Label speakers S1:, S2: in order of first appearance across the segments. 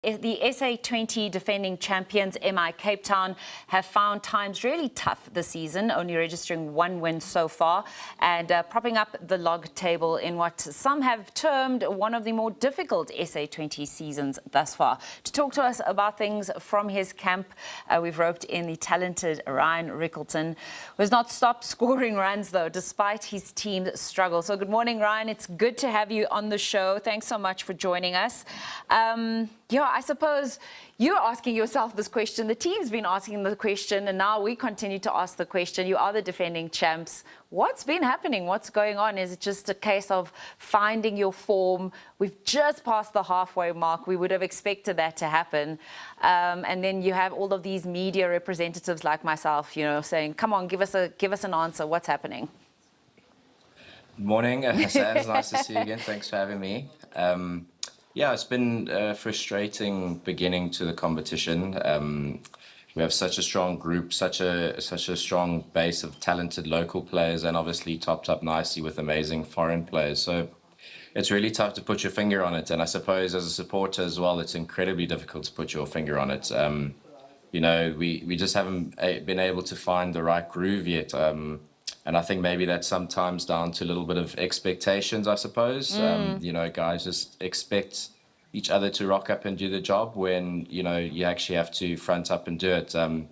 S1: The SA20 defending champions, MI Cape Town, have found times really tough this season, only registering one win so far and propping up the log table in what some have termed one of the more difficult SA20 seasons thus far. To talk to us about things from his camp, we've roped in the talented Ryan Rickleton, who has not stopped scoring runs, though, despite his team's struggle. So good morning, Ryan. It's good to have you on the show. Thanks so much for joining us. Yeah, I suppose you're asking yourself this question. The team's been asking the question, and now we continue to ask the question. You are the defending champs. What's been happening? What's going on? Is it just a case of finding your form? We've just passed the halfway mark. We would have expected that to happen. And then you have all of these media representatives like myself, saying, come on, give us an answer. What's happening?
S2: Good morning, Hassan. It's nice to see you again. Thanks for having me. Yeah, it's been a frustrating beginning to the competition. We have such a strong group, such a strong base of talented local players, and obviously topped up nicely with amazing foreign players. So it's really tough to put your finger on it. And I suppose as a supporter as well, it's incredibly difficult to put your finger on it. We just haven't been able to find the right groove yet. And I think maybe that's sometimes down to a little bit of expectations, I suppose. Guys just expect each other to rock up and do the job when, you actually have to front up and do it. And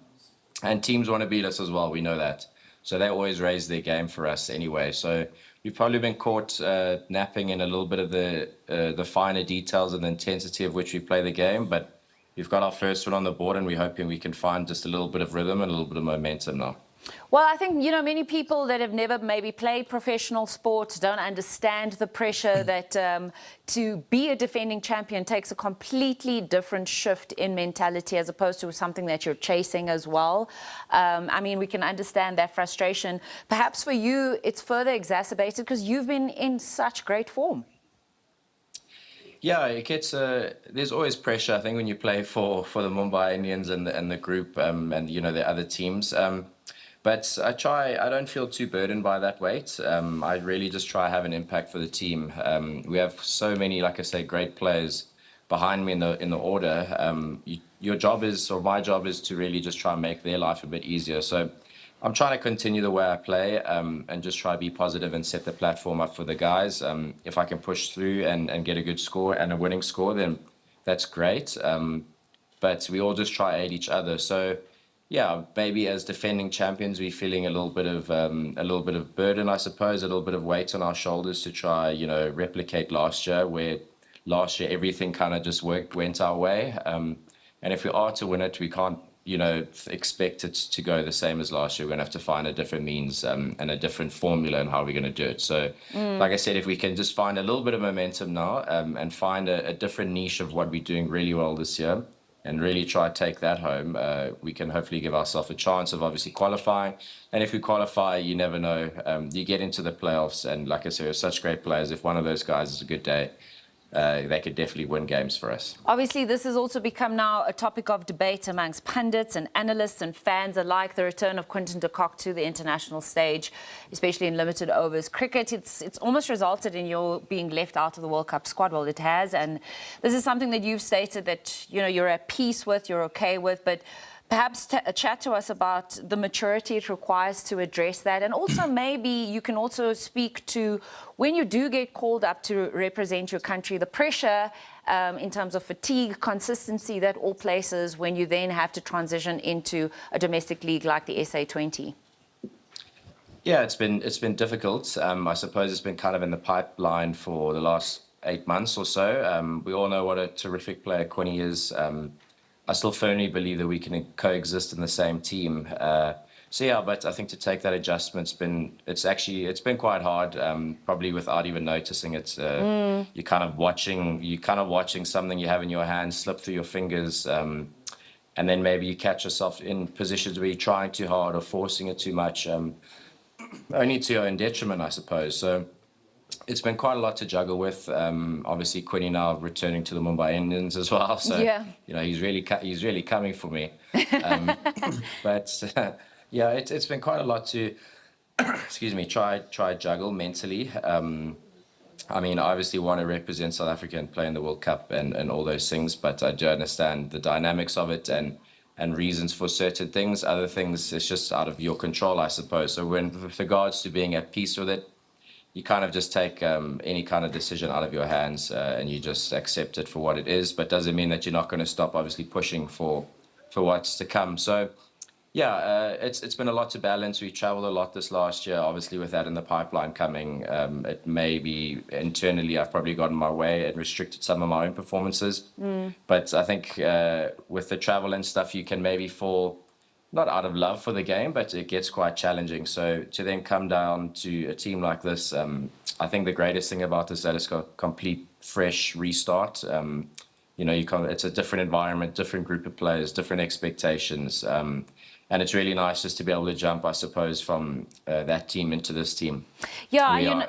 S2: teams want to beat us as well, we know that. So they always raise their game for us anyway. So we've probably been caught napping in a little bit of the finer details and the intensity of which we play the game. But we've got our first one on the board, and we're hoping we can find just a little bit of rhythm and a little bit of momentum now.
S1: Well, I think, many people that have never maybe played professional sport don't understand the pressure that to be a defending champion takes a completely different shift in mentality as opposed to something that you're chasing as well. We can understand that frustration. Perhaps for you, it's further exacerbated because you've been in such great form.
S2: Yeah, it gets. There's always pressure, I think, when you play for the Mumbai Indians and the group and the other teams. But I don't feel too burdened by that weight. I really just try to have an impact for the team. We have so many, like I say, great players behind me in the order. Your job is, or my job is, to really just try and make their life a bit easier. So I'm trying to continue the way I play and just try to be positive and set the platform up for the guys. If I can push through and get a good score and a winning score, then that's great. But we all just try to aid each other. So yeah, maybe as defending champions, we're feeling a little bit of burden, I suppose, a little bit of weight on our shoulders to try, replicate last year, where last year everything kind of just went our way. And if we are to win it, we can't, expect it to go the same as last year. We're going to have to find a different means and a different formula in how we're going to do it. So, like I said, if we can just find a little bit of momentum now and find a different niche of what we're doing really well this year, and really try to take that home, we can hopefully give ourselves a chance of obviously qualifying. And if we qualify, you never know. You get into the playoffs, and like I said, we're such great players. If one of those guys is a good day, they could definitely win games for us.
S1: Obviously, this has also become now a topic of debate amongst pundits and analysts and fans alike, the return of Quinton de Kock to the international stage, especially in limited overs cricket. It's almost resulted in your being left out of the World Cup squad. Well, it has. And this is something that you've stated that, you're at peace with, you're okay with, but perhaps chat to us about the maturity it requires to address that. And also maybe you can also speak to when you do get called up to represent your country, the pressure in terms of fatigue, consistency that all places when you then have to transition into a domestic league like the SA20.
S2: Yeah, it's been difficult. I suppose it's been kind of in the pipeline for the last 8 months or so. We all know what a terrific player Quinny is. I still firmly believe that we can coexist in the same team. But I think to take that adjustment, it's been quite hard. Probably without even noticing it. You're kind of watching something you have in your hand slip through your fingers, and then maybe you catch yourself in positions where you're trying too hard or forcing it too much, only to your own detriment, I suppose. So it's been quite a lot to juggle with. Obviously, Quinny now returning to the Mumbai Indians as well. So,
S1: yeah.
S2: He's really coming for me. Yeah, it's been quite a lot to, try juggle mentally. I mean, I obviously want to represent South Africa and play in the World Cup and all those things, but I do understand the dynamics of it and reasons for certain things. Other things, it's just out of your control, I suppose. So with regards to being at peace with it, you kind of just take any kind of decision out of your hands and you just accept it for what it is. But doesn't mean that you're not going to stop, obviously, pushing for what's to come. So yeah, it's been a lot to balance. We traveled a lot this last year, obviously with that in the pipeline coming. It may be internally I've probably gotten my way and restricted some of my own performances. But I think with the travel and stuff, you can maybe fall not out of love for the game, but it gets quite challenging. So to then come down to a team like this, I think the greatest thing about this is that it's got a complete fresh restart. You know, it's a different environment, different group of players, different expectations. And it's really nice just to be able to jump, I suppose, from that team into this team.
S1: Yeah,
S2: We
S1: you
S2: are
S1: know,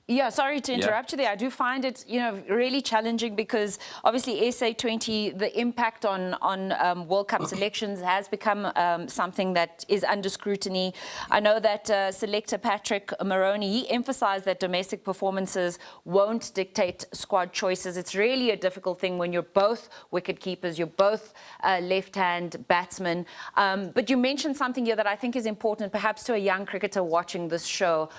S1: yeah, sorry to interrupt you there. I do find it, really challenging because obviously SA20, the impact on World Cup selections has become something that is under scrutiny. I know that selector Patrick Maroney, he emphasized that domestic performances won't dictate squad choices. It's really a difficult thing when you're both wicket keepers, you're both left-hand batsmen. But you mentioned something here that I think is important, perhaps to a young cricketer watching this show,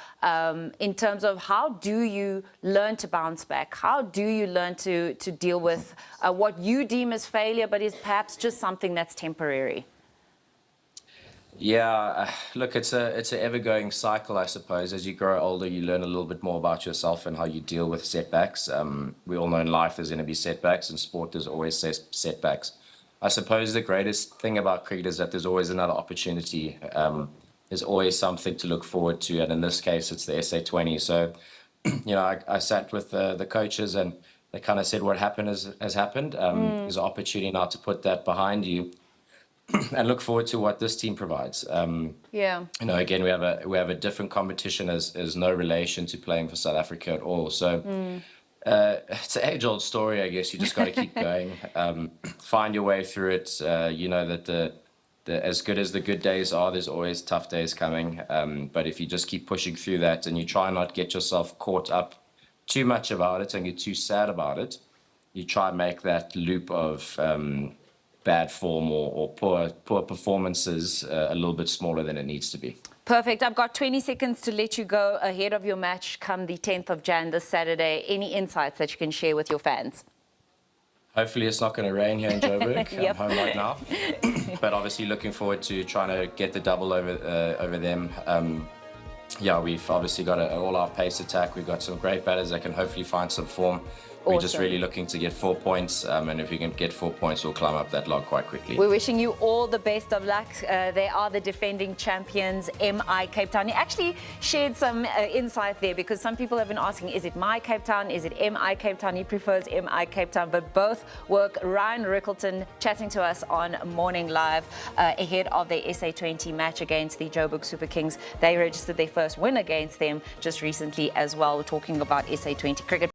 S1: in terms of how do you learn to bounce back? How do you learn to deal with what you deem as failure, but is perhaps just something that's temporary?
S2: Yeah, look, it's an ever-going cycle, I suppose. As you grow older, you learn a little bit more about yourself and how you deal with setbacks. We all know in life there's going to be setbacks, and sport there's always setbacks. I suppose the greatest thing about cricket is that there's always another opportunity. There's always something to look forward to, and in this case, it's the SA20. So, I sat with the coaches, and they kind of said what happened has happened. There's an opportunity now to put that behind you and look forward to what this team provides.
S1: Yeah.
S2: Again, we have a different competition as no relation to playing for South Africa at all. So it's an age-old story, I guess. You just got to keep going, find your way through it. You know that the as good as the good days are, there's always tough days coming. But if you just keep pushing through that and you try not get yourself caught up too much about it and get too sad about it, you try and make that loop of bad form or poor performances a little bit smaller than it needs to be.
S1: Perfect. I've got 20 seconds to let you go ahead of your match come the 10th of Jan this Saturday. Any insights that you can share with your fans?
S2: Hopefully it's not going to rain here in Joburg.
S1: Yep.
S2: I'm home right now. But obviously looking forward to trying to get the double over them. We've obviously got an all-out pace attack. We've got some great batters that can hopefully find some form. We're just really looking to get 4 points, and if we can get 4 points, we'll climb up that log quite quickly. We're
S1: wishing you all the best of luck. They are the defending champions, MI Cape Town. You actually shared some insight there because some people have been asking, is it my Cape Town? Is it MI Cape Town? He prefers MI Cape Town, but both work. Ryan Rickleton chatting to us on Morning Live ahead of the SA20 match against the Joburg Super Kings. They registered their first win against them just recently as well. We're talking about SA20 cricket.